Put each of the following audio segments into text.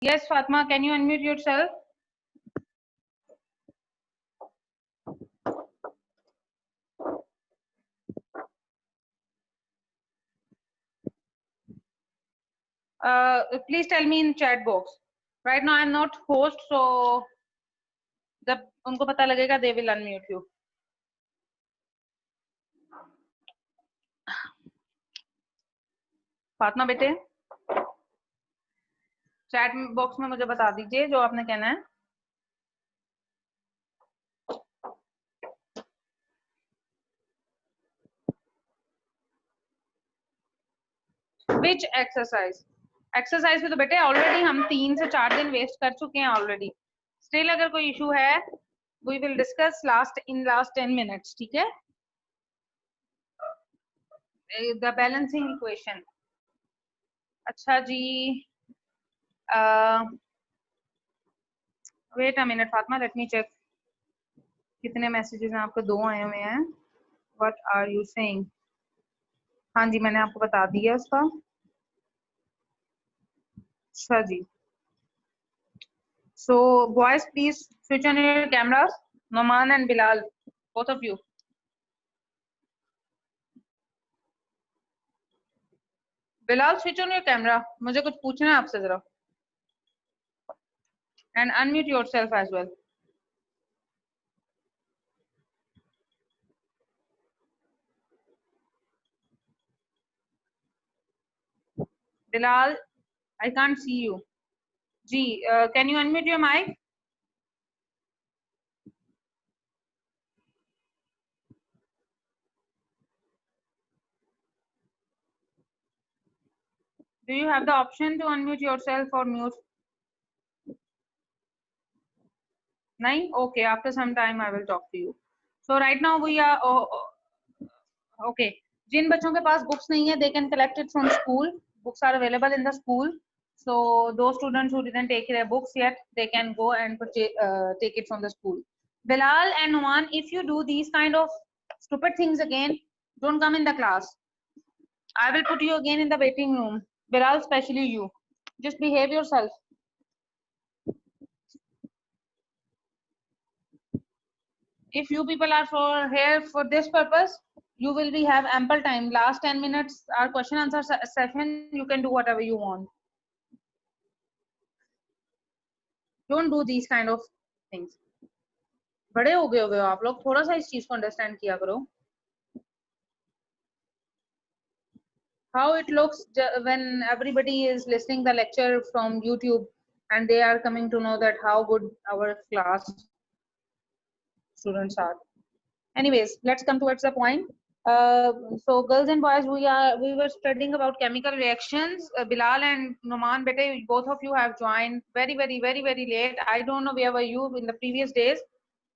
Yes, Fatma, can you unmute yourself? Please tell me in chat box. Right now I'm not host, so जब उनको पता लगेगा they will unmute you. Fatima बेटे chat box में मुझे बता दीजिए जो आपने कहना है. Which exercise? एक्सरसाइज में तो बेटे ऑलरेडी हम 3 से 4 दिन वेस्ट कर चुके हैं ऑलरेडी. स्टिल अगर कोई इशू है we will discuss last 10 minutes. ठीक है? The balancing equation. अच्छा जी. Wait a minute Fatima, let me check कितने मैसेजेस हैं आपके. 2 आए हुए हैं. What are you saying? हाँ जी, मैंने आपको बता दिया उसका. अच्छा जी. So boys, please switch on your cameras. Noman and Bilal, both of you. Bilal, switch on your camera. मुझे कुछ पूछना है आपसे जरा. And unmute yourself as well. Bilal, I can't see you. Ji, can you unmute your mic? Do you have the option to unmute yourself or mute? Nahin? Okay, after some time I will talk to you. So right now we are okay. जिन बच्चों के पास books नहीं है, they can collect it from school. Books are available in the school. So those students who didn't take their books yet, they can go and take it from the school. Bilal and Numan, if you do these kind of stupid things again, don't come in the class. I will put you again in the waiting room. Bilal, especially you. Just behave yourself. If you people are here for this purpose, you will be have ample time. Last 10 minutes, our question answer session, you can do whatever you want. Don't do these kind of things. बड़े हो गए हो आप लोग, थोड़ा सा इस चीज को अंडरस्टैंड किया करो. How it looks when everybody is listening the lecture from YouTube and they are coming to know that how good our class students are. Anyways, let's come towards the point. So girls and boys, we were studying about chemical reactions. Bilal and Numan bete, both of you have joined very late. I don't know where were you in the previous days.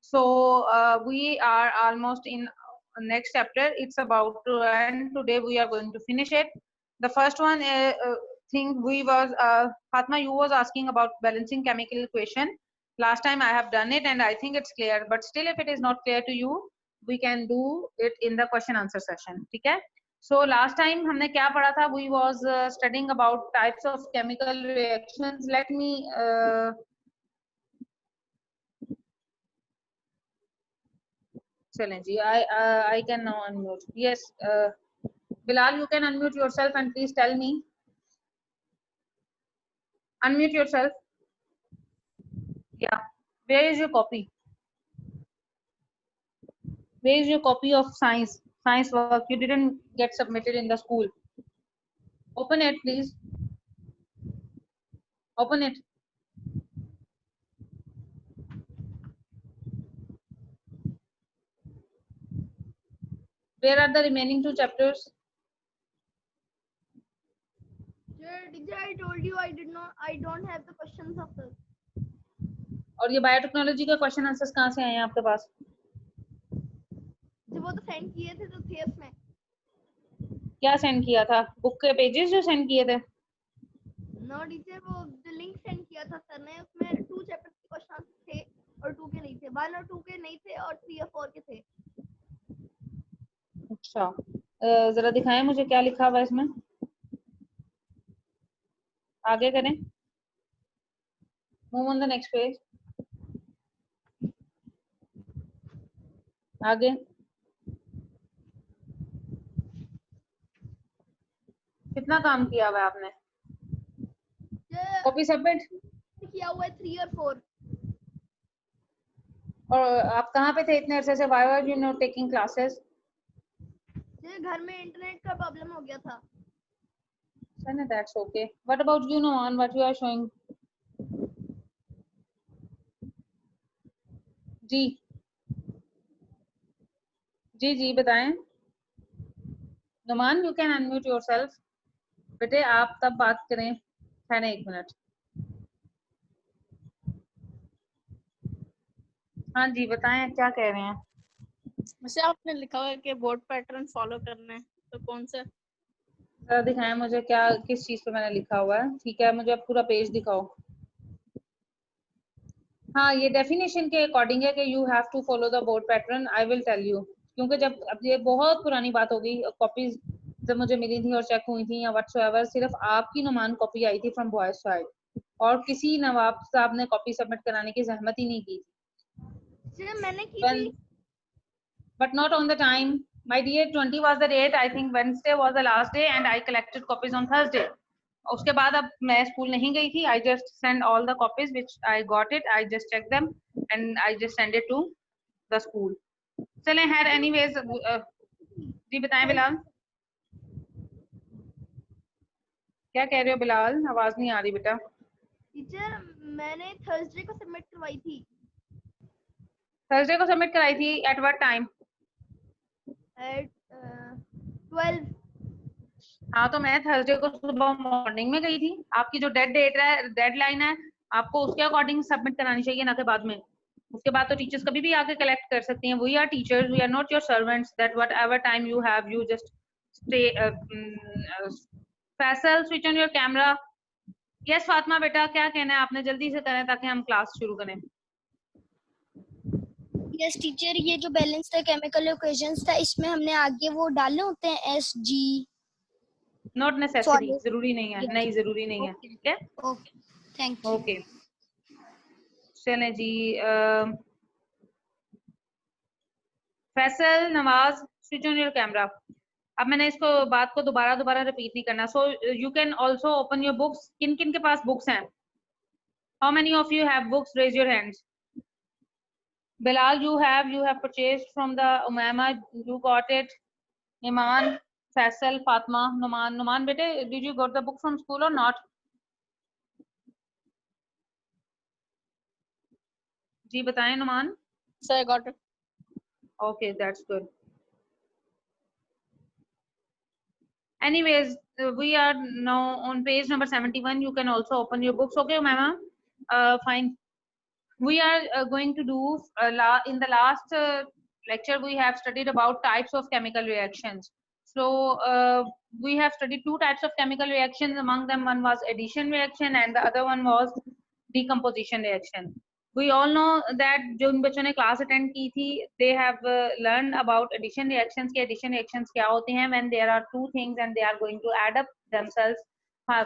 So we are almost in next chapter. It's about to end. Today we are going to finish it. The first one thing we was Fatma, you was asking about balancing chemical equation. Last time I have done it and I think it's clear, but still if it is not clear to you, we can do it in the question answer session. ठीक है? So last time हमने क्या पढ़ा था? We was studying about types of chemical reactions. Let me चलें जी. I can now unmute. Yes, Bilal, you can unmute yourself and please tell me. Unmute yourself. Yeah. Where is your copy? Where is your copy of science work? You didn't get submitted in the school. Open it, please. Open it. Where are the remaining 2 chapters? Teacher, I told you I don't have the questions of this. और ये biotechnology के question answers कहाँ से आए हैं आपके पास? जो वो तो सेंड किए थे तो थे उसमें. क्या सेंड किया था? बुक के पेजेस जो सेंड किए थे? नो टीचर, वो जो लिंक सेंड किया था सर ने, उसमें 2 चैप्टर के क्वेश्चन थे और 2 के नहीं थे. 1 और 2 के नहीं थे और 3 और 4 के थे. अच्छा, जरा दिखाएं मुझे क्या लिखा हुआ है इसमें. आगे करें. Move on the next page. आगे कितना काम किया हुआ है आपने? कॉपी सबमिट किया हुआ है 3 और 4। और आप कहाँ पे थे इतने अरसे से? Why were you not taking classes? घर में इंटरनेट का प्रॉब्लम हो गया था। That's okay. What about you, Noman? What you are showing? जी जी जी बताएं। Numan, you can unmute yourself. बेटे आप तब बात करें, है ना, 1 मिनट। हाँ जी बताएं, क्या कह रहे हैं? वैसे आपने लिखा हुआ है कि बोर्ड पैटर्न फॉलो करना है, तो कौन सा? जरा दिखाएं मुझे, क्या किस चीज पे मैंने लिखा हुआ है। ठीक है, मुझे अब पूरा पेज दिखाओ। हाँ, ये डेफिनेशन के अकॉर्डिंग है कि you have to follow the board pattern. I will tell you, क्योंकि जब अब ये बहुत पुरानी बात हो गई, कॉपीज जब मुझे मिली थी और चेक हुई थी या व्हाटसोएवर, सिर्फ आपकी नुमान कॉपी आई थी फ्रॉम बॉयज साइड, और किसी नवाब साहब ने कॉपी सबमिट कराने की जहमत ही नहीं की थी। मैंने की थी, but not on the time. My dear, 20 was the date. I think Wednesday was the last day, and I collected copies on Thursday. उसके बाद अब मैं स्कूल नहीं गई थी. I just sent all the copies which I got it. I just checked them and I just sent it to the school. चलें, had anyways. जी बताएं बिलाल, क्या कह रहे हो बिलाल? आवाज नहीं आ रही बेटा। टीचर मैंने थर्सडे को सबमिट करवाई थी। थर्सडे को सबमिट कराई थी? At what time? एट 12। हाँ, तो मैं थर्सडे को सुबह मॉर्निंग में गई थी। आपकी जो डेडलाइन है, आपको उसके अकॉर्डिंग सबमिट करानी चाहिए, ना के बाद में। उसके बाद तो टीचर्स कभी भी आके कलेक्ट कर सकती हैं। We are teachers, we are not your servants, that whatever time you have, you just stay. Faisal, switch on your camera. Yes Fatima बेटा, क्या कहना है आपने? जल्दी से करें ताकि हम क्लास शुरू करें। यस टीचर, ये जो बैलेंस था केमिकल इक्वेशंस था, इसमें हमने आगे वो डालने होते हैं एस जी। नॉट नेसेसरी, जरूरी नहीं है। नहीं, जरूरी नहीं है। ठीक है, ओके, थैंक यू। ओके चलें जी। Faisal, Nawaz, switch on your camera. अब मैंने इसको बात को दोबारा रिपीट नहीं करना। So you can also open your books. किन किन के पास बुक्स हैं? How many of you have books? Raise your hands. Bilal, you have purchased from the Umama, you got it. Iman, Faisal, Fatma, Numan bete, did you got the book from school or not? जी बताएं Numan. Sir, I got it. Okay, that's good. Anyways, we are now on page number 71. You can also open your books. Okay, Umama. Fine. We are going to do in the last lecture we have studied about types of chemical reactions. So we have studied 2 types of chemical reactions. Among them, one was addition reaction and the other one was decomposition reaction. We all know that जो उन बच्चों ने class attend की थी, they have learned about addition reactions. कि addition reactions क्या होते हैं? When there are 2 things and they are going to add up themselves,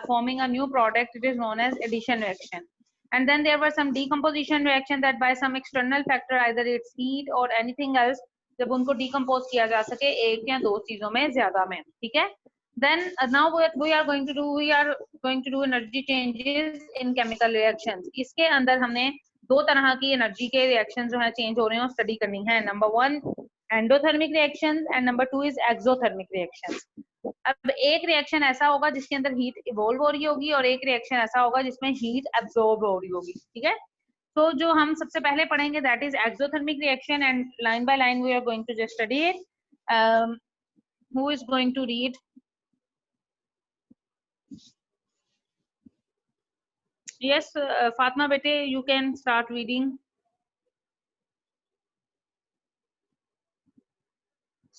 forming a new product, it is known as addition reaction. And then there were some decomposition reaction that by some external factor, either it's heat or anything else, जब उनको decompose किया जा सके एक या 2 चीजों में ज्यादा में, ठीक है? Then now what we are going to do energy changes in chemical reactions. इसके अंदर हमने 2 तरह की एनर्जी के रिएक्शन जो है चेंज हो रहे हैं और स्टडी करनी है. Number 1 endothermic reaction and number 2 is exothermic reaction. अब एक रिएक्शन ऐसा होगा जिसके अंदर हीट इवॉल्व हो रही होगी और एक रिएक्शन ऐसा होगा जिसमें हीट एब्जॉर्ब हो रही होगी, ठीक है? तो जो हम सबसे पहले पढ़ेंगे that is exothermic reaction and line by line we are going to just study it. Who is going to read? Yes, Fatma bete, you can start reading.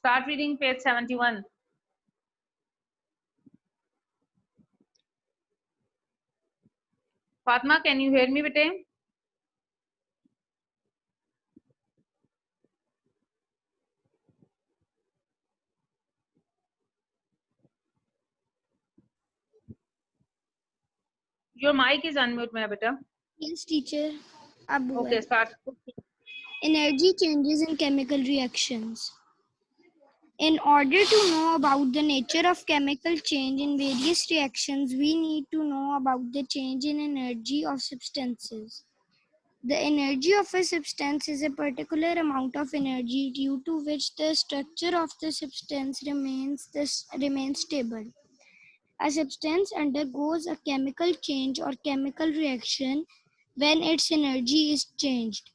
Start reading page 71. Fatma, can you hear me bete? Your mic is unmute, mein beta. Yes, teacher. Abu. Okay, start. Energy changes in chemical reactions. In order to know about the nature of chemical change in various reactions, we need to know about the change in energy of substances. The energy of a substance is a particular amount of energy due to which the structure of the substance remains stable. A substance undergoes a chemical change or chemical reaction when its energy is changed.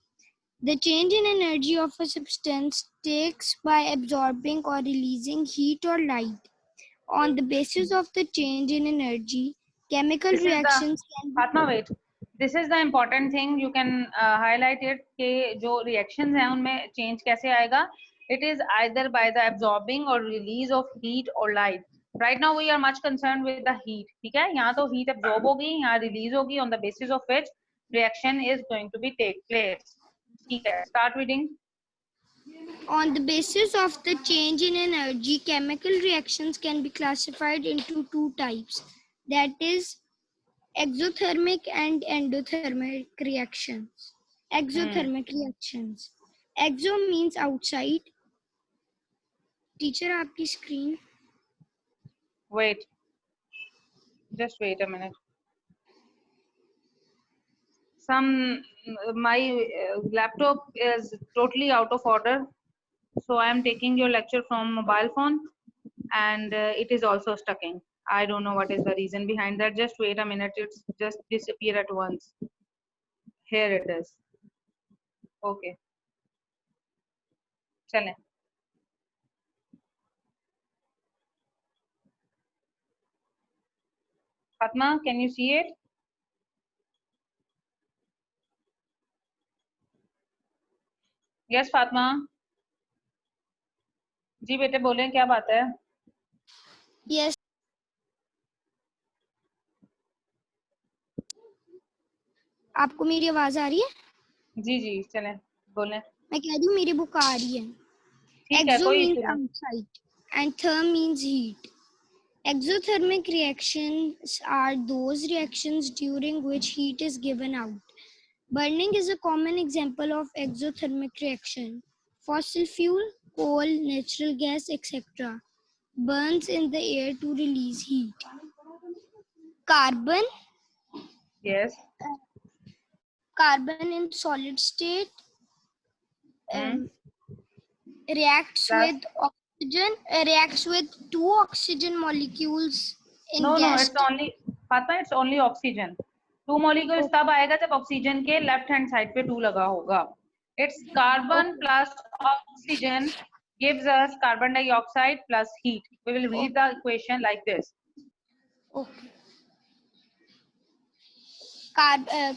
The change in energy of a substance takes by absorbing or releasing heat or light. On the basis of the change in energy, chemical This is the reactions can be Fatma, wait. This is the important thing. You can highlight it कि जो reactions हैं उनमें change कैसे आएगा? It is either by the absorbing or release of heat or light. Right now we are much concerned with the heat. ठीक है? यहाँ तो heat absorb होगी, यहाँ release होगी, on the basis of which reaction is going to be take place. ठीक है? Start reading. On the basis of the change in energy, chemical reactions can be classified into two types, that is, exothermic and endothermic reactions. Exothermic reactions. Exo means outside. Teacher, आपकी screen. Wait. Just wait a minute. My laptop is totally out of order, so I am taking your lecture from mobile phone, and it is also stucking. I don't know what is the reason behind that. Just wait a minute. It's just disappear at once. Here it is. Okay. चलें. Fatma, can you see it? Yes, Fatma. जी बेटे बोलें क्या बात है? Yes. आपको मेरी आवाज आ रही है? जी जी चलें बोलें. मैं कह रही हूँ मेरी बुक आ रही है. ठीक है Exo कोई means इशू नहीं. outside and therm means heat. Exothermic reactions are those reactions during which heat is given out. Burning is a common example of exothermic reaction. Fossil fuel, coal, natural gas, etc. burns in the air to release heat. Carbon Yes. Carbon in solid state reacts Plus. with oxygen, reacts with two oxygen molecules in No, gas. it's only Fatma, it's only oxygen. Two molecules तब आएगा जब oxygen के left hand side पे 2 लगा होगा. It's carbon plus oxygen gives us carbon dioxide plus heat. We will read the equation like this. Okay.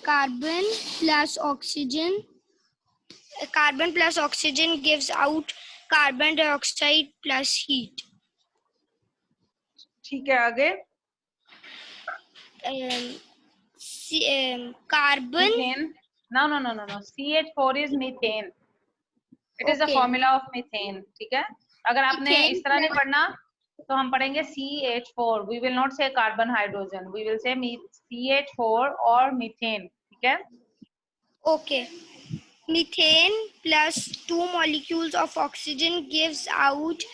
Carbon plus oxygen. Carbon plus oxygen gives out carbon dioxide plus heat. ठीक है आगे. Carbon. Methane. No. CH4 is methane. It is the formula of methane. ठीक है. अगर आपने इस तरह नहीं पढ़ना तो हम पढ़ेंगे CH4. We will not say carbon hydrogen. We will say CH4 or methane. ठीक है. Okay. Methane plus 2 molecules of oxygen gives out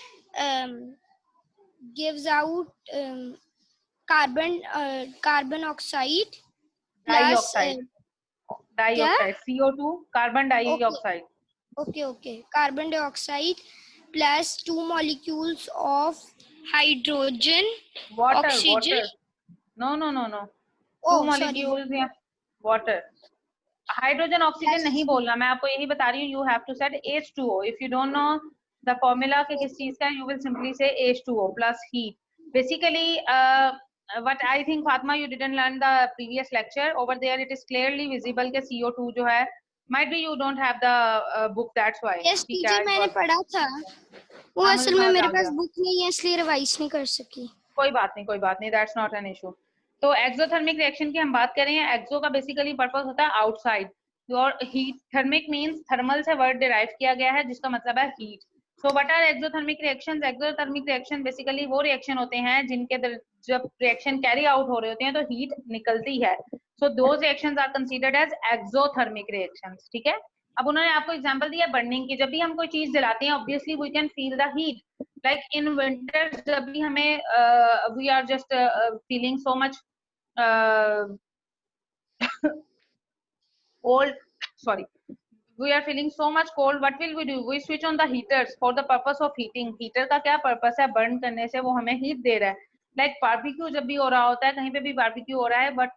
carbon oxide plus dioxide. CO2 carbon dioxide. Okay. Carbon dioxide plus 2 molecules of hydrogen. Oxygen. No. Oh, 2 molecules या water. Hydrogen oxygen नहीं बोलना, मैं आपको यही बता रही हूँ. You have to set H2O. If you don't know the formula के किस चीज का, you will simply say H2O plus heat. Basically what I think Fatma, you didn't learn the previous lecture. Over there it is clearly visible कि CO2 जो है, might be you don't have the book, that's why. Yes teacher, मैंने पढ़ा था वो. असल में मेरे पास बुक नहीं है इसलिए रिवाइज नहीं कर सकी. कोई बात नहीं, that's not an issue. तो एक्सोथर्मिक रिएक्शन की हम बात कर रहे हैं. एक्सो का बेसिकली पर्पस होता है आउटसाइड, और हीट. थर्मिक मींस थर्मल से वर्ड डिराइव किया गया है जिसका मतलब है heat. So what are exothermic reactions? Exothermic reaction basically वो reaction होते हैं जिनके जब reaction carry out हो रहे होते हैं तो heat निकलती है. So those reactions are considered as exothermic reactions. ठीक है. अब उन्होंने आपको एग्जांपल दिया बर्निंग की. जब भी हम कोई चीज जलाते हैं obviously we can feel the heat. Like in winter जब भी हमें we are just feeling so much cold, sorry, we are feeling so much cold, what will we do? We switch on the heaters for the purpose of heating. heater का क्या purpose है? burn करने से वो हमें heat दे रहा है. like barbecue जब भी हो रहा होता है, कहीं पे भी barbecue हो रहा है, but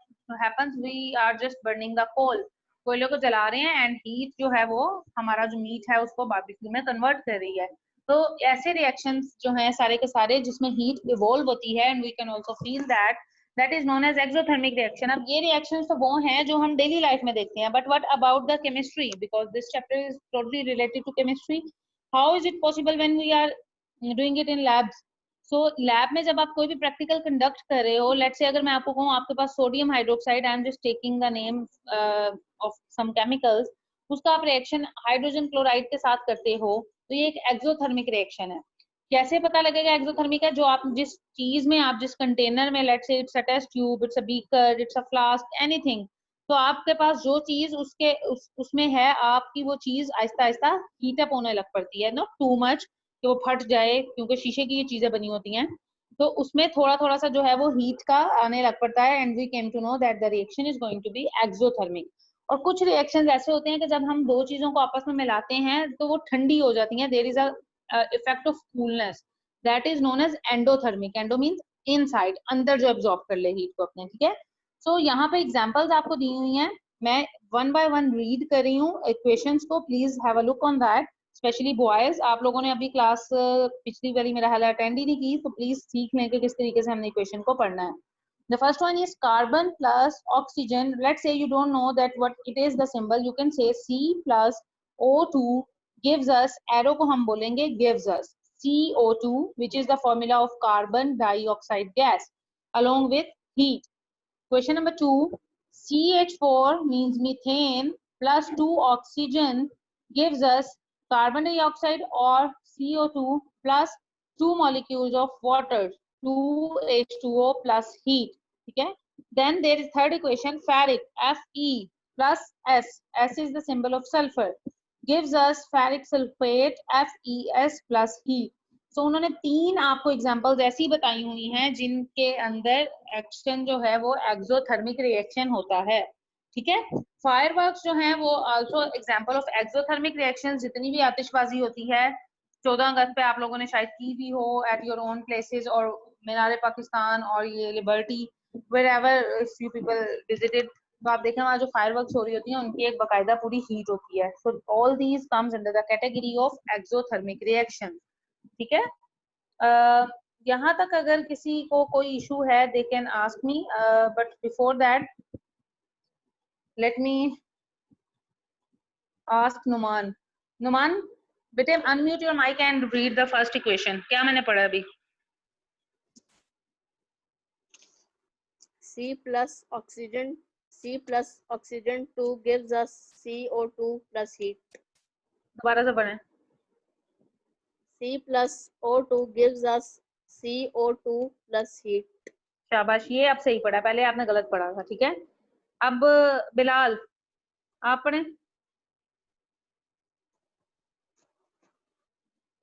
happens we are just burning the coal. कोयले को जला रहे हैं and heat जो है वो हमारा जो मीट है उसको barbecue में convert कर रही है. तो ऐसे reactions जो हैं सारे के सारे जिसमें heat evolve होती है and we can also feel that is known as exothermic reaction. अब ये reactions तो वो हैं जो हम daily life में देखते हैं. But what about the chemistry? Because this chapter is totally related to chemistry. How is it possible when we are doing it in labs? So lab में जब आप कोई भी practical conduct कर रहे हो, let's say अगर मैं आपको कहूँ आपके पास sodium hydroxide, I am just taking the name of some chemicals, उसका आप reaction hydrogen chloride के साथ करते हो, तो ये एक exothermic reaction है. कैसे पता लगेगा एक्सोथर्मिक है? जो आप जिस चीज में, आप जिस कंटेनर में, let's say it's a test tube, it's a beaker, it's a flask, anything, तो आपके पास जो चीज उसमें है, आपकी वो चीज आहिस्ता आहिस्ता हीट अप होने लग पड़ती है. नॉट टू मच कि वो फट जाए, क्योंकि शीशे की ये चीजें बनी होती हैं, तो उसमें थोड़ा थोड़ा सा जो है वो हीट का आने लग पड़ता है. And we came to know that the reaction is going to be exothermic. और कुछ रिएक्शंस ऐसे होते हैं कि जब हम दो चीजों को आपस में मिलाते हैं तो वो ठंडी हो जाती हैं. There is a effect of coolness, that is known as endothermic. endo means inside, अंदर जो absorb कर ले heat को अपने. ठीक है. so यहाँ पे examples आपको दी हुई हैं, मैं one by one read कर रही हूँ equations को. please have a look on that, especially boys. आप लोगों ने अभी क्लास पिछली वाली मेरा हाल अटेंड ही नहीं की, तो प्लीज सीख लें कि किस तरीके से हमने इक्वेशन को पढ़ना है. The first one is carbon plus oxygen. Let's say you don't know that what it is the symbol, you can say C plus O2 gives us, arrow को हम बोलेंगे gives us CO2, which is the formula of carbon dioxide gas, along with heat. Question number 2, CH4 means methane plus 2 oxygen gives us carbon dioxide or CO2 plus 2 molecules of water, 2H2O plus heat. ठीक है. Then there is third equation, ferric, Fe plus S, S is the symbol of sulfur, gives us ferric sulfate, FeS plus heat. So उन्होंने तीन आपको examples ऐसी बताई हुई हैं जिनके अंदर एक्शन जो है वो एक्सोथर्मिक रिएक्शन होता है. ठीक है. फायरवर्क्स जो हैं वो also example of exothermic reactions. जितनी भी आतिशबाजी होती है 14 अगस्त पे आप लोगों ने शायद की भी हो एट योर ओन प्लेसेस, और मीनार पाकिस्तान और ये liberty, wherever if you people visited, तो आप देखें वहाँ जो फायरवर्क्स हो रही होती हैं उनकी एक बाकायदा पूरी हीट होती है. So all these comes under the category of exothermic reaction. ठीक है. यहाँ तक अगर किसी को कोई इशू है they can ask me, but before that let me ask Numan. Numan बेटे unmute your mic and read the first equation. क्या मैंने पढ़ा अभी? C plus oxygen 2 gives us CO2 plus heat. दोबारा से पढ़ें. C plus O2 gives us CO2 plus heat. शाबाश, ये आप सही पढ़ा, पहले आपने गलत पढ़ा था. ठीक है. अब बिलाल आप पढ़ें.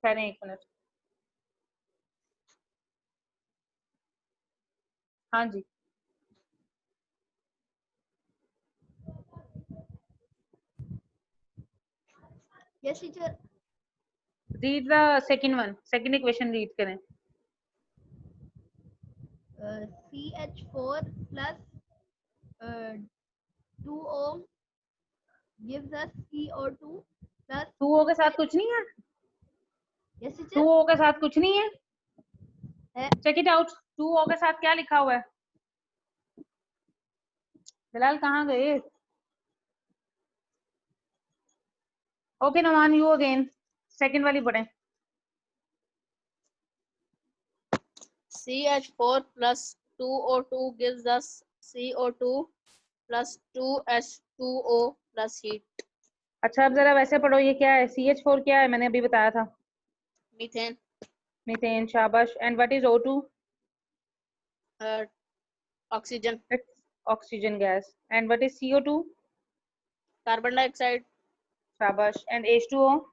ठहरें एक मिनट. हाँ जी. Yes, teacher. Read the second one. Second equation read करें. CH4 plus 2O gives us CO2 plus 2O के साथ कुछ नहीं है. yes teacher 2O के साथ कुछ नहीं है. है. Check it out. 2O के साथ क्या लिखा हुआ है? बिलाल कहाँ गए? Okay, Naman, you again. Second वाली पढ़ें. CH4 plus 2O2 gives us CO2 plus 2H2O plus heat. अच्छा अब जरा वैसे पढ़ो. ये क्या है? CH4 क्या है? मैंने अभी बताया था. Methane. Methane, shabash. And what is O2? Oxygen. It's oxygen gas. And what is CO2? Carbon dioxide. शाबाश. And H2O?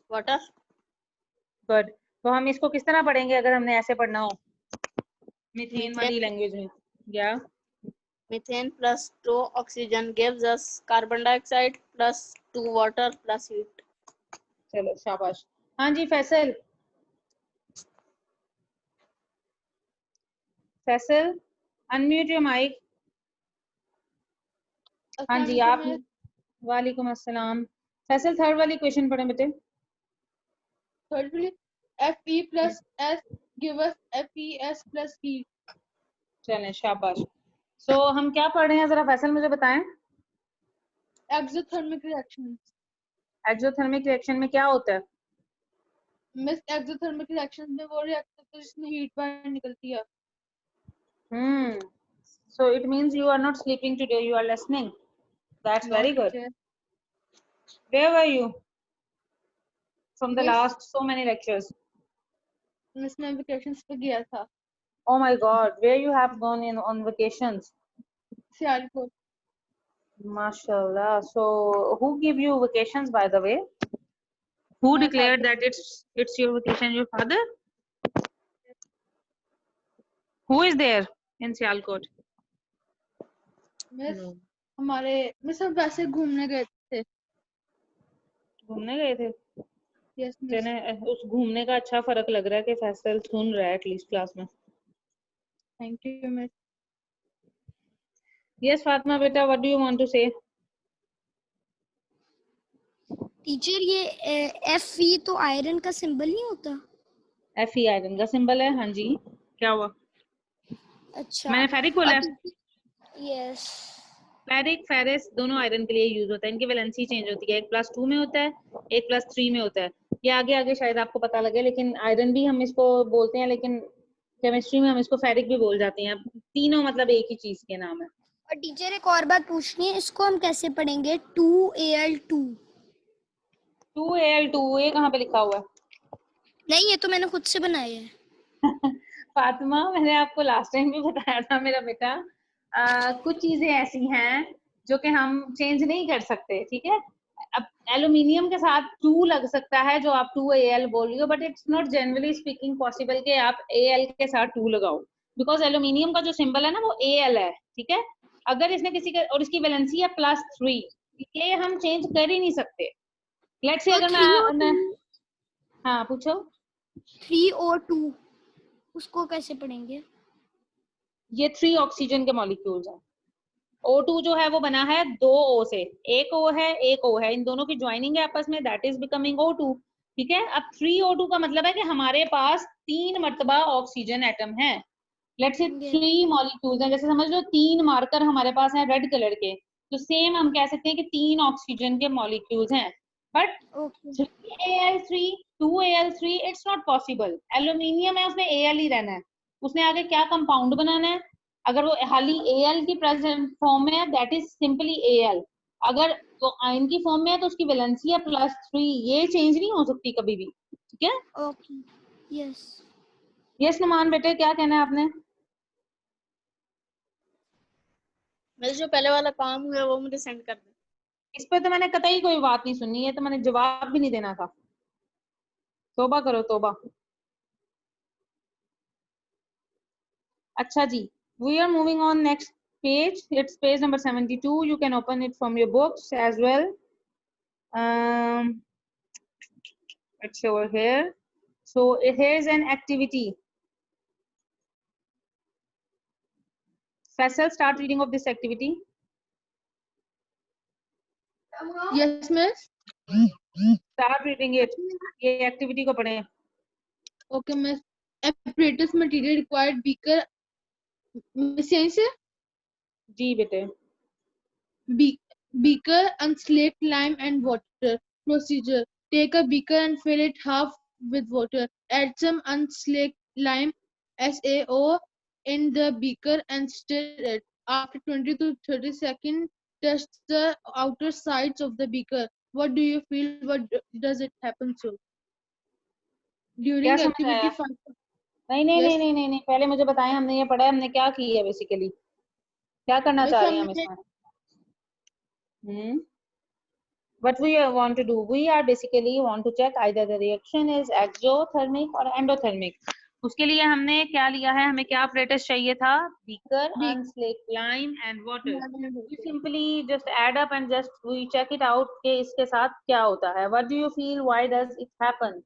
Water. गुड. तो हम इसको किस तरह पढ़ेंगे अगर हमने ऐसे पढ़ना हो मीथेन वाली Methane. लैंग्वेज में? या Methane plus 2 oxygen gives us carbon dioxide plus 2 water plus heat. चलो शाबाश. हाँ जी Faisal. Faisal unmute your mic. हाँ जी आप. वालेकुम अस्सलाम. फैसल थर्ड वाली क्वेश्चन पढ़ें बेटे. Thirdly, Fe plus S give us FeS plus heat. चलें शाबाश. सो हम क्या पढ़ रहे हैं जरा फैसल मुझे बताएं. Exothermic reactions. एक्सोथर्मिक रिएक्शन में क्या होता है? मिस exothermic reactions में वो रिएक्शन होता है जिसमें हीट बाहर निकलती है. So it means you are not sleeping today, you are listening. That's very good. Okay. Where were you from the Miss- last so many lectures? Miss मैं vacations पे गया था. Oh my god, where you have gone in on vacations? Sialkot. Mashallah. So who give you vacations by the way? Who My declared father. that it's your vacation? Your father? Who is there in Sialkot? Miss No. हमारे miss हम वैसे घूमने गए थे. घूमने गए थे. Yes miss. चने उस घूमने का अच्छा फर्क लग रहा है कि फैसल सुन रहा है एटलीस्ट क्लास में. Thank you miss. Yes Fatma beta, what do you want to say? Teacher ये Fe तो आयरन का सिंबल नहीं होता? Fe आयरन का सिंबल है. हाँ जी क्या हुआ? अच्छा. मैंने फेरिक बोला है. यस. फेरिक फेरस दोनों आयरन के लिए यूज होता है. इनकी वैलेंसी चेंज होती है. एक +2 में होता है, एक +3 में होता है. ये आगे आगे शायद आपको पता लगे, लेकिन आयरन भी हम इसको बोलते हैं, लेकिन केमिस्ट्री में हम इसको फेरिक भी बोल जाते हैं. तीनों मतलब एक ही चीज के नाम है. और टीचर एक और बात पूछनी है, इसको हम कैसे पढ़ेंगे? 2Al2. 2Al2 ये कहाँ पे लिखा हुआ है? नहीं, ये तो मैंने खुद से बनाया है. फातिमा मैंने आपको लास्ट टाइम भी बताया था मेरा बेटा, कुछ चीजें ऐसी हैं जो कि हम चेंज नहीं कर सकते. ठीक है. अब एल्यूमिनियम के साथ 2 लग सकता है जो आप 2Al बोल रही हो, but it's not generally speaking possible कि आप Al के साथ 2 लगाओ, बिकॉज एल्यूमिनियम का जो सिंबल है ना वो Al है. ठीक है. अगर इसने किसी का और इसकी वैलेंसी है +3, ये हम चेंज कर ही नहीं सकते. लेट्स से तो अगर मैं हाँ पूछो. 3O2 उसको कैसे पढ़ेंगे? ये 3 ऑक्सीजन के मॉलिक्यूल्स हैं. O2 जो है वो बना है 2 O से. एक O है, एक O है, इन दोनों की ज्वाइनिंग है आपस में, दैट इज बिकमिंग O2. ठीक है. अब 3O2 का मतलब है कि हमारे पास 3 मर्तबा ऑक्सीजन एटम है. लेट्स से 3 मॉलिक्यूल्स हैं. जैसे समझ लो 3 मार्कर हमारे पास हैं रेड कलर के, तो सेम हम कह सकते हैं कि 3 ऑक्सीजन के मॉलिक्यूल्स हैं. But okay. 3Al3 2Al3 it's not possible. Aluminium है, उसमें Al ही रहना है. उसने आगे क्या कंपाउंड बनाना है? अगर वो खाली Al की प्रेजेंट फॉर्म में है, दैट इज सिंपली Al. अगर वो आयन की फॉर्म में है तो उसकी वैलेंसी है +3. ये चेंज नहीं हो सकती कभी भी. ठीक है. ओके. यस. यस नुमान बेटे क्या कहना है आपने? मेरे जो पहले वाला काम हुआ वो मुझे सेंड कर दे. इस पे तो मैंने कतई कोई बात नहीं सुनी है, तो मैंने जवाब भी नहीं देना था. तौबा करो तौबा. अच्छा जी, we are moving on next page. It's page number 72. You can open it from your books as well. It's over here. So here's an activity. Faisal, start reading of this activity. Yes miss. Start reading it. ये activity को पढ़ें. Okay miss. Apparatus material required beaker. Miss यहीं से? जी बेटे. Beaker, unslaked lime and water. Procedure: take a beaker and fill it half with water. Add some unslaked lime (SaO) in the beaker and stir it. After 20 to 30 seconds, test the outer sides of the beaker. What do you feel? What does it happen to? during क्या समझ activity आया? 5. नहीं नहीं Yes. नहीं नहीं नहीं नहीं, पहले मुझे बताएं, हमने ये पढ़ा है, हमने क्या की है बेसिकली, क्या करना वैसे चाह रहे हैं हम हमने इसमें? What we want to do, we are basically want to check either the reaction is exothermic or endothermic. उसके लिए हमने क्या लिया है, हमें क्या apparatus चाहिए था? Beaker, unslaked lime and water. We simply just add up and just we check it out कि इसके साथ क्या होता है. What do you feel? Why does it happen?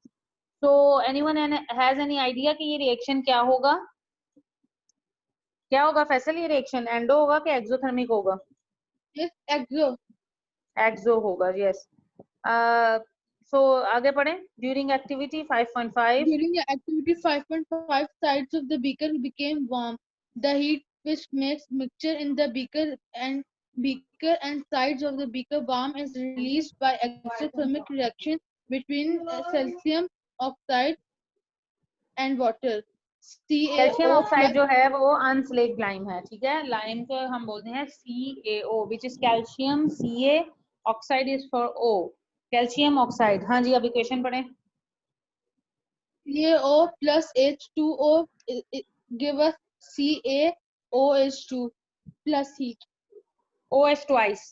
So anyone has any idea कि ये reaction क्या होगा? क्या होगा फैसल, ये रिएक्शन एंडो होगा कि एक्सोथर्मिक होगा? yes, exo. एक्सो होगा, यस। सो आगे पढ़ें। During activity 5.5 During the activity 5.5, sides of the beaker became warm. The heat which makes mixture in the beaker and sides of the beaker warm is released by exothermic reaction between calcium oxide and water. Calcium CaO oxide plus जो है वो अनस्लेक्ड lime है, ठीक है। Lime को हम बोलते हैं CaO which is calcium, Ca oxide is for O, calcium oxide. हाँ जी, अभी क्वेश्चन पढ़ें। CaO plus H2O give us CaOH2 plus heat. OH twice,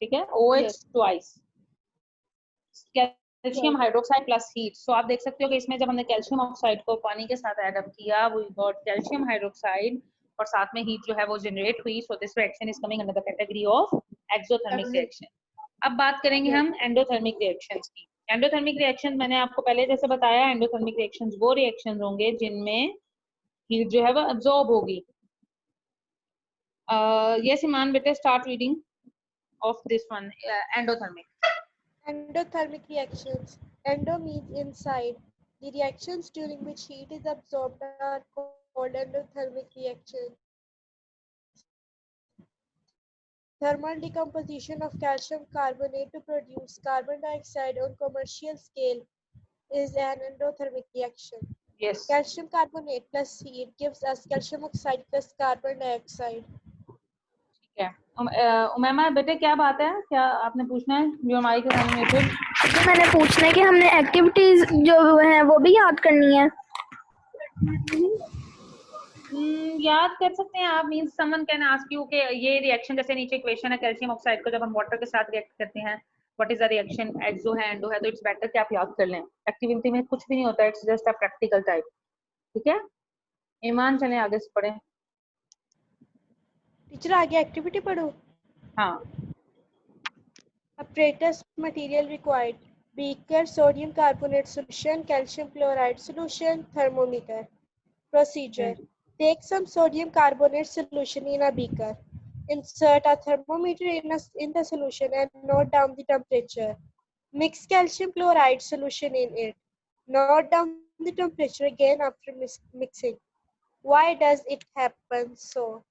ठीक है, OH Yes. twice, calcium hydroxide plus heat. So आप देख सकते हो कि इसमें जब हमने कैल्शियम ऑक्साइड को पानी के साथ एड अप किया, वी गॉट कैल्शियम हाइड्रोक्साइड और साथ में हीट जो है वो जनरेट हुई। So this reaction is coming under the category of exothermic reaction. अब बात करेंगे हम एंडोथर्मिक रिएक्शंस की। एंडोथर्मिक रिएक्शन मैंने आपको पहले जैसे बताया, एंडोथर्मिक रिएक्शंस वो रिएक्शंस होंगे जिनमें हीट जो है वो अब्सॉर्ब होगी। यस ईमान बेटे, start reading of this one, endothermic. Endothermic reactions. Endo means inside. The reactions during which heat is absorbed are called endothermic reactions. Thermal decomposition of calcium carbonate to produce carbon dioxide on commercial scale is an endothermic reaction. Yes. Calcium carbonate plus heat gives us calcium oxide plus carbon dioxide. ठीक है। उमैमा बेटे, क्या बात है, क्या आपने पूछना है? जो हमारी के सामने तो मैंने पूछना है कि हमने एक्टिविटीज जो है वो भी याद करनी है। याद कर सकते हैं आप। Means someone can ask you कि ये रिएक्शन, जैसे नीचे इक्वेशन है, कैल्शियम ऑक्साइड को जब हम वाटर के साथ रिएक्ट करते हैं, व्हाट इज द रिएक्शन, एक्सो है एंडो है, तो इट्स बेटर कि आप याद कर लें। एक्टिविटी में कुछ भी नहीं होता, it's just a practical type, ठीक है। ईमान, चलें आगे से पढ़ें। टीचर आगे एक्टिविटी पढ़ो। हाँ। Apparatus material required: beaker, sodium carbonate solution, calcium chloride solution, thermometer. Procedure: take some sodium carbonate solution in a beaker. Insert a thermometer in the solution and note down the temperature. Mix calcium chloride solution in it. Note down the temperature again after mixing. Why does it happen so?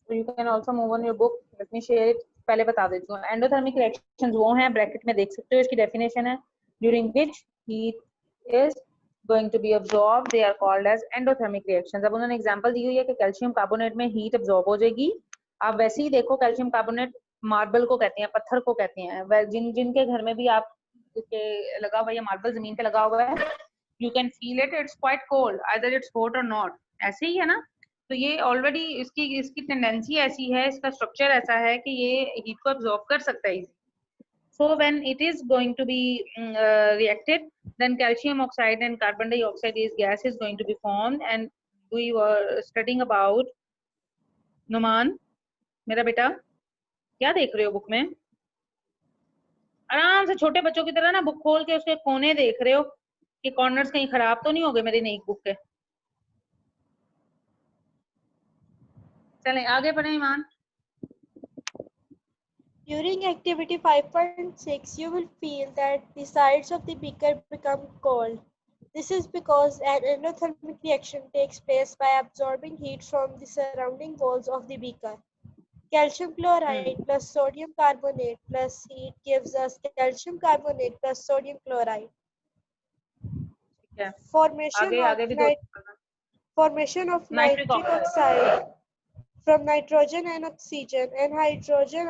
So you can also move on your book. Let me share it. पहले बता देती हूँ। Endothermic reactions वो हैं, bracket में देख सकते हो, इसकी डेफिनेशन है, during which heat is going to be absorbed, they are called as endothermic reactions. अब उन्होंने एग्जांपल दी हुई है कि कैल्शियम कार्बोनेट में हीट अब्सॉर्ब हो जाएगी। आप वैसे ही देखो, कैल्शियम कार्बोनेट मार्बल को कहते हैं, पत्थर को कहते हैं। जिनके घर में भी आप लगा हुआ है मार्बल जमीन पे लगा हुआ है, you can feel it, it's quite cold, either it's hot और नॉट, ऐसे ही है ना। तो ये ऑलरेडी इसकी टेंडेंसी ऐसी है, इसका स्ट्रक्चर ऐसा है कि ये हीट को अब्सॉर्ब कर सकता है। So when it is going to be reacted, then calcium oxide and carbon dioxide gas is going to be formed, and we were studying about Numan, मेरा बेटा क्या देख रहे हो बुक में? आराम से छोटे बच्चों की तरह ना बुक खोल के उसके कोने देख रहे हो कि कॉर्नर्स कहीं खराब तो नहीं हो गए मेरी नई बुक के। चलें आगे बढ़ें ईमान। During activity 5.6, you will feel that the sides of the beaker become cold. This is because an endothermic reaction takes place by absorbing heat from the surrounding walls of the beaker. Calcium chloride plus sodium carbonate plus heat gives us calcium carbonate plus sodium chloride. Formation of nitric oxide from nitrogen and oxygen and hydrogen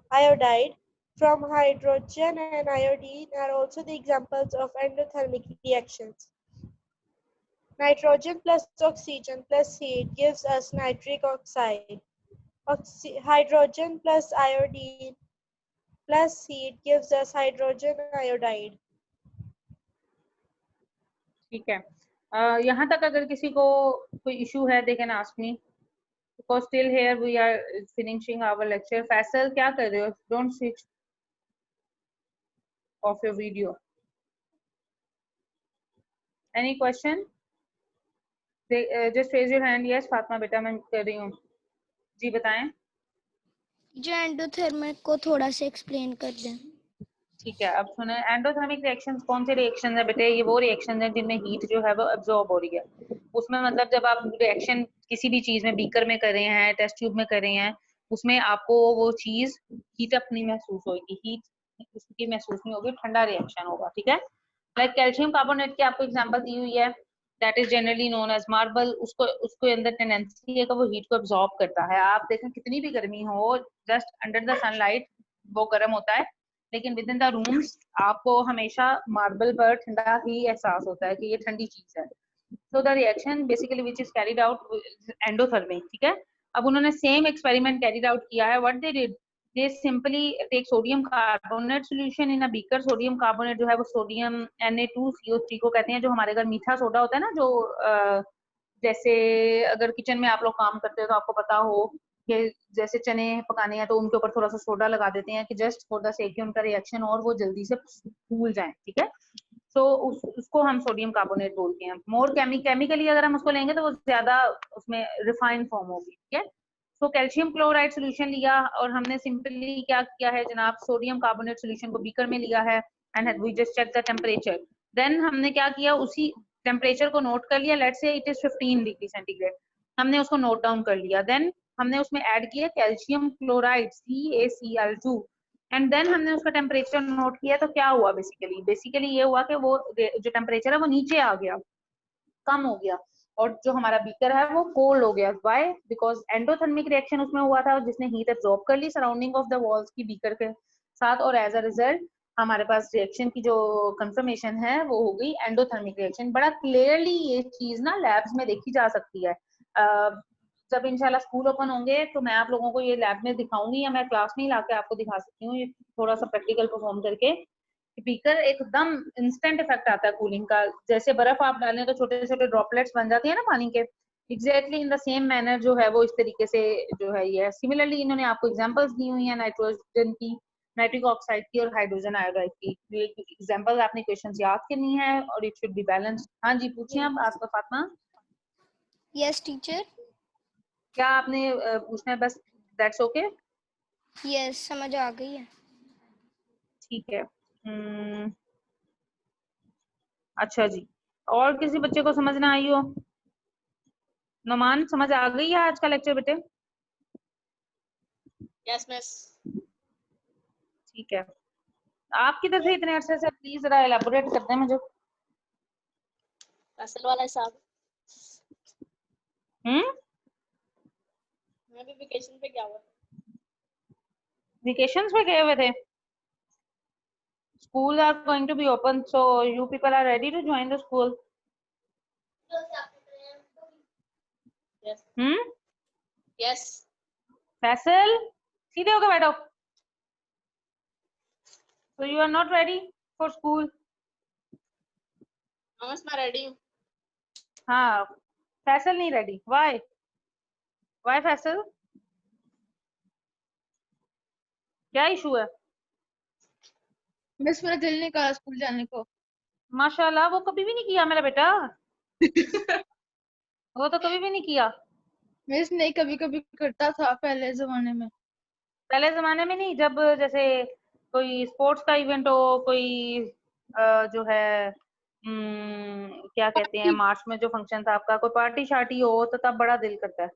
iodide from hydrogen and iodine are also the examples of endothermic reactions. Nitrogen plus oxygen plus heat gives us nitric oxide. Hydrogen plus iodine plus heat gives us hydrogen iodide. ठीक है, यहाँ तक अगर किसी को कोई issue है they can ask me, because still here we are finishing our lecture. Faisal क्या कर रहे हो? Don't switch off your video. Any question? Just raise your hand. Yes, Fatima बेटा मैं कर रही हूँ, जी बताएं. जो एंडोथर्मिक को थोड़ा सा एक्सप्लेन कर दें. ठीक है, अब सुने. एंडोथर्मिक रिएक्शंस कौन से रिएक्शंस है बेटे? ये वो रिएक्शंस हैं जिनमें हीट जो है वो अब्सॉर्ब हो रही है. उसमें मतलब जब आप रिएक्शन किसी भी चीज में, बीकर में कर रहे हैं, टेस्ट ट्यूब में कर रहे हैं, उसमें आपको वो चीज हीट अपनी महसूस होगी, हीट उसकी महसूस नहीं होगी, ठंडा रिएक्शन होगा. ठीक है, लाइक कैल्शियम कार्बोनेट की आपको एग्जांपल दी हुई है, that is generally known as marble. उसको उसके अंदर टेंडेंसी है कि वो हीट को अब्सॉर्ब करता है. आप देखें कितनी भी गर्मी हो, जस्ट अंडर द सनलाइट वो गर्म होता है, लेकिन विद इन द रूम्स आपको हमेशा मार्बल पर ठंडा ही एहसास होता है कि ये ठंडी चीज है. So the reaction basically which is carried out endothermic. ठीक है, अब उन्होंने सेम एक्सपेरिमेंट कैरिड आउट किया है. What they did, they simply take sodium carbonate solution in a beaker. Sodium carbonate जो है वो सोडियम Na2CO3 को कहते हैं, जो हमारे घर मीठा सोडा होता है ना, जो जैसे अगर किचन में आप लोग काम करते हो तो आपको पता हो कि जैसे चने पकाने हैं तो उनके ऊपर थोड़ा सा सोडा लगा देते हैं कि जस्ट फॉर द सेक उनका रिएक्शन और वो जल्दी से फूल जाए. ठीक है, तो उसको हम सोडियम कार्बोनेट बोलते हैं. मोर केमिकली अगर हम उसको लेंगे तो वो ज्यादा उसमें रिफाइंड फॉर्म होगी. ठीक है, तो कैल्शियम क्लोराइड सोल्यूशन लिया और हमने सिंपली क्या किया है जनाब, सोडियम कार्बोनेट सोल्यूशन को बीकर में लिया है and we just check the temperature. Then हमने क्या किया, उसी टेम्परेचर को नोट कर लिया. Let's say it is 15 degree centigrade, हमने उसको नोट डाउन कर लिया. देन हमने उसमें ऐड किया calcium chloride CaCl2 and then हमने उसका टेम्परेचर नोट किया. तो क्या हुआ, बेसिकली ये हुआ कि वो जो टेम्परेचर है वो नीचे आ गया, कम हो गया, और जो हमारा बीकर है वो कोल्ड हो गया. व्हाई? बिकॉज एंडोथर्मिक रिएक्शन उसमें हुआ था जिसने हीट एब्जॉर्ब कर ली सराउंडिंग ऑफ द वॉल्स की बीकर के साथ, और एज अ रिजल्ट हमारे पास रिएक्शन की जो कंफर्मेशन है वो हो गई एंडोथर्मिक रिएक्शन. बड़ा क्लियरली ये चीज ना लैब्स में देखी जा सकती है. जब इंशाल्लाह स्कूल ओपन होंगे तो मैं आप लोगों को ये लैब में दिखाऊंगी, या मैं क्लास में ही लाके आपको दिखा सकती हूँ ये थोड़ा सा प्रैक्टिकल परफॉर्म करके. बीकर एकदम इंस्टेंट इफेक्ट आता है कूलिंग का. जैसे बर्फ आप डालें तो छोटे छोटे ड्रॉपलेट्स बन जाती है ना पानी के, exactly in the same manner जो है वो इस तरीके से जो है ये. सिमिलरली इन्होंने आपको एग्जांपल्स दी हुई हैं नाइट्रोजन की, नाइट्रिक ऑक्साइड की और हाइड्रोजन आयोडाइड की. एग्जांपल आपने क्वेश्चंस याद करनी है और इट शुड बी बैलेंस्ड. हाँ जी, पूछिए आप आपका फातिमा. Yes teacher. क्या आपने पूछना है? बस दैट्स ओके. यस, समझ आ गई है. ठीक है. अच्छा जी, और किसी बच्चे को समझ ना आई हो? नोमान समझ आ गई है आज का लेक्चर बेटे? Yes miss. ठीक है, आप किधर से इतने अरसे से, प्लीज जरा एलाबोरेट कर दें मुझे. असल वाला हिसाब. मैं भी वेकेशन पे गया हुआ. वेकेशंस पे गए हुए थे? Schools are going to be open, so you people are ready to join the school. Yes. Hmm? Yes. Faisal सीधे होकर बैठो. So you are not ready for school? Miss मैं रेडी हूँ. हाँ, फैसल नहीं रेडी. Why? Why फैसल? क्या इशू है? Miss मेरा दिल नहीं करा स्कूल जाने को. माशाल्लाह, वो कभी भी नहीं किया मेरा बेटा. वो तो कभी भी नहीं किया. मिस नहीं, कभी कभी करता था पहले जमाने में. पहले जमाने में नहीं, जब जैसे कोई स्पोर्ट्स का इवेंट हो, कोई जो है क्या कहते हैं, मार्च में जो फंक्शन था आपका, कोई पार्टी शार्टी हो तो तब बड़ा दिल करता है.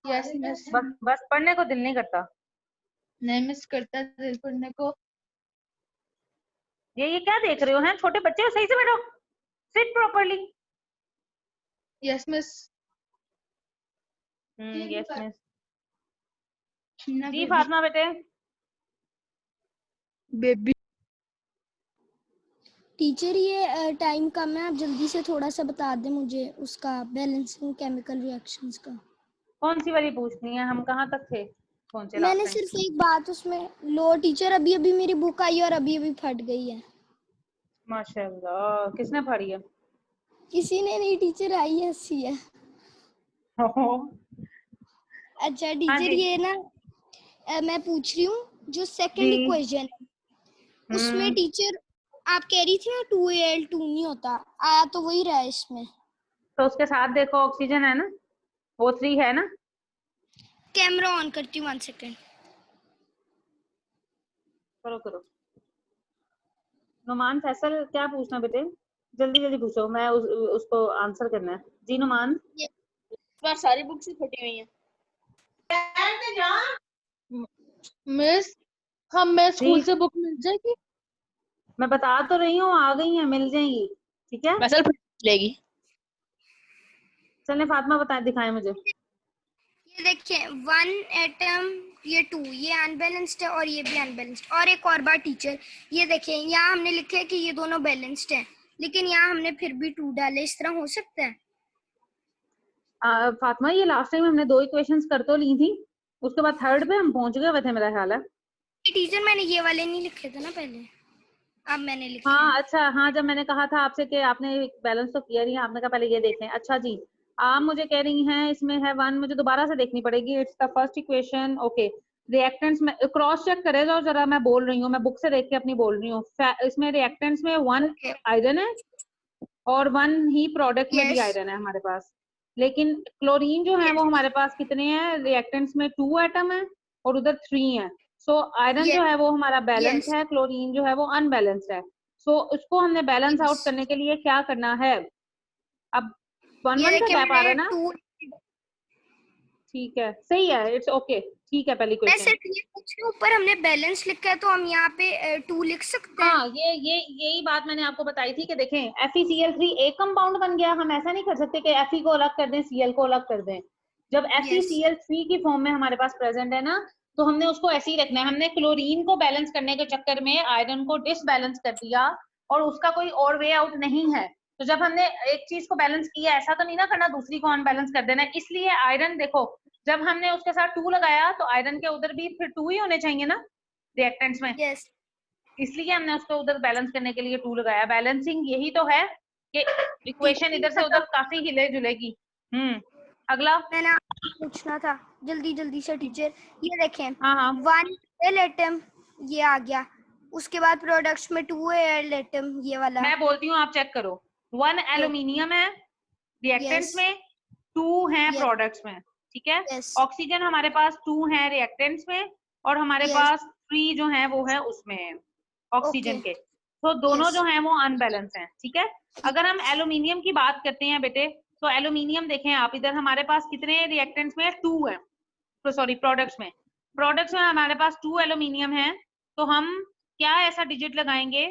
Yes miss. बस पढ़ने को दिल नहीं करता. नहीं मिस, करता दिल पढ़ने को. ये क्या देख रहे हो? हैं छोटे बच्चे हो, सही से बैठो. Sit properly. Yes miss. Yes miss. जी फातिमा बेटे. बेबी। टीचर ये टाइम कम है, आप जल्दी से थोड़ा सा बता दें मुझे उसका बैलेंसिंग केमिकल रिएक्शंस का। कौन सी वाली पूछनी है? हम कहाँ तक थे? कौन से मैंने लास्ट सिर्फ एक बात उसमें लो टीचर, अभी अभी मेरी बुक आई और अभी अभी फट गई है। माशाल्लाह, किसने पढ़ी है? किसी ने नहीं टीचर, आई है सी है। अच्छा हाँ टीचर जी ये ना मैं पूछ रही हूँ जो सेकंड जी। इक्वेशन है उसमें हम्म, टीचर आप कह रही थी ना 2Al2 नहीं होता, आया तो वही रहा है इसमें। तो उसके साथ देखो ऑक्सीजन है ना, O3 है ना। कैमरा ऑन करती हूँ 1 सेकेंड। करो करो। नुमान फैसल क्या पूछना बेटे? जल्दी जल्दी पूछो, मैं उसको आंसर करना है। जी नुमान। इस बार सारी बुक्स ही फटी हुई हैं। मिस मैं स्कूल जी से बुक मिल जाएगी? मैं बता तो रही हूँ, आ गई है, मिल जाएगी। ठीक है, वैसे लेगी। चलें फातिमा बताएं, दिखाएं मुझे। ये देखिए 1 एटम, ये 2, ये अनबैलेंस्ड है और ये भी अनबैलेंस्ड। और एक और बार टीचर ये देखिए यहाँ हमने लिखा है कि ये दोनों बैलेंस्ड हैं, लेकिन यहाँ हमने फिर भी 2 डाले, इस तरह हो सकता है? फातिमा ये लास्ट टाइम हमने 2 इक्वेशंस कर तो ली थी, उसके बाद थर्ड पे हम पहुंच गए हुए थे मेरा ख्याल है। टीचर मैंने ये वाले नहीं लिखे थे ना पहले, अब मैंने लिखे हैं। हाँ अच्छा, हाँ जब मैंने कहा था आपसे कि आपने बैलेंस तो किया नहीं, आपने कहा पहले ये देख लें। अच्छा जी, आप मुझे कह रही हैं इसमें है 1, मुझे दोबारा से देखनी पड़ेगी। It's the first equation. Okay, reactants में क्रॉस चेक करे जाओ जरा, मैं बोल रही हूँ, मैं बुक से देख के अपनी बोल रही हूँ। इसमें रिएक्टेंट्स में 1 ओके आयरन है और 1 ही प्रोडक्ट में भी यस आयरन है हमारे पास। लेकिन क्लोरीन जो है वो हमारे पास कितने हैं? रिएक्टेंट्स में 2 एटम है और उधर 3 है। सो आयरन जो है वो हमारा बैलेंस यस है, क्लोरीन जो है वो अनबैलेंस्ड है। सो उसको हमने बैलेंस आउट यस करने के लिए क्या करना है? अब 1 ये 1 का देखिए गैप आ रहा मैंने है ना? 2, ठीक है, सही है, इट्स ओके, ठीक है। पहली मैं क्वेश्चन। सिर्फ ये पूछ रही हूँ, ऊपर हमने बैलेंस लिखा है तो हम यहाँ पे 2 लिख सकते हैं? हाँ, ये यही बात मैंने आपको बताई थी कि देखें FeCl3 एक कंपाउंड बन गया, हम ऐसा नहीं कर सकते कि Fe को अलग कर दें, Cl को अलग कर दें। जब यस FeCl3 की फॉर्म में हमारे पास प्रेजेंट है ना, तो हमने उसको ऐसे ही रखना है। हमने क्लोरीन को बैलेंस करने के चक्कर में आयरन को डिसबैलेंस कर दिया और उसका कोई और वे आउट नहीं है। तो जब हमने एक चीज को बैलेंस किया, ऐसा तो नहीं ना करना दूसरी को अनबैलेंस कर देना। इसलिए आयरन देखो, जब हमने उसके साथ 2 लगाया तो आयरन के उधर भी फिर 2 ही होने चाहिए ना रिएक्टेंट्स में, यस इसलिए हमने उसको उधर बैलेंस करने के लिए 2 लगाया। बैलेंसिंग यही तो है कि इक्वेशन इधर से उधर काफी हिले जुलेगी। अगला। मैंने आपसे पूछना था जल्दी जल्दी से टीचर। ये देखें हाँ हाँ 1 एल एटम ये आ गया, उसके बाद प्रोडक्ट्स में 2 एल एटम ये वाला। मैं बोलती हूँ, आप चेक करो। 1 एल्यूमिनियम है रिएक्टेंट्स यस में, 2 हैं यस प्रोडक्ट्स में। ठीक है, यस ऑक्सीजन हमारे पास 2 है रिएक्टेंट्स में और हमारे यस पास 3 जो है वो है उसमें ओके ऑक्सीजन के। तो दोनों यस जो हैं वो अनबैलेंस हैं। ठीक है, अगर हम एल्यूमिनियम की बात करते हैं बेटे, तो एल्यूमिनियम देखें आप, इधर हमारे पास कितने रिएक्टेंट्स में? 2 है, तो सॉरी प्रोडक्ट्स में। प्रोडक्ट्स में हमारे पास 2 एल्यूमिनियम है, तो हम क्या ऐसा डिजिट लगाएंगे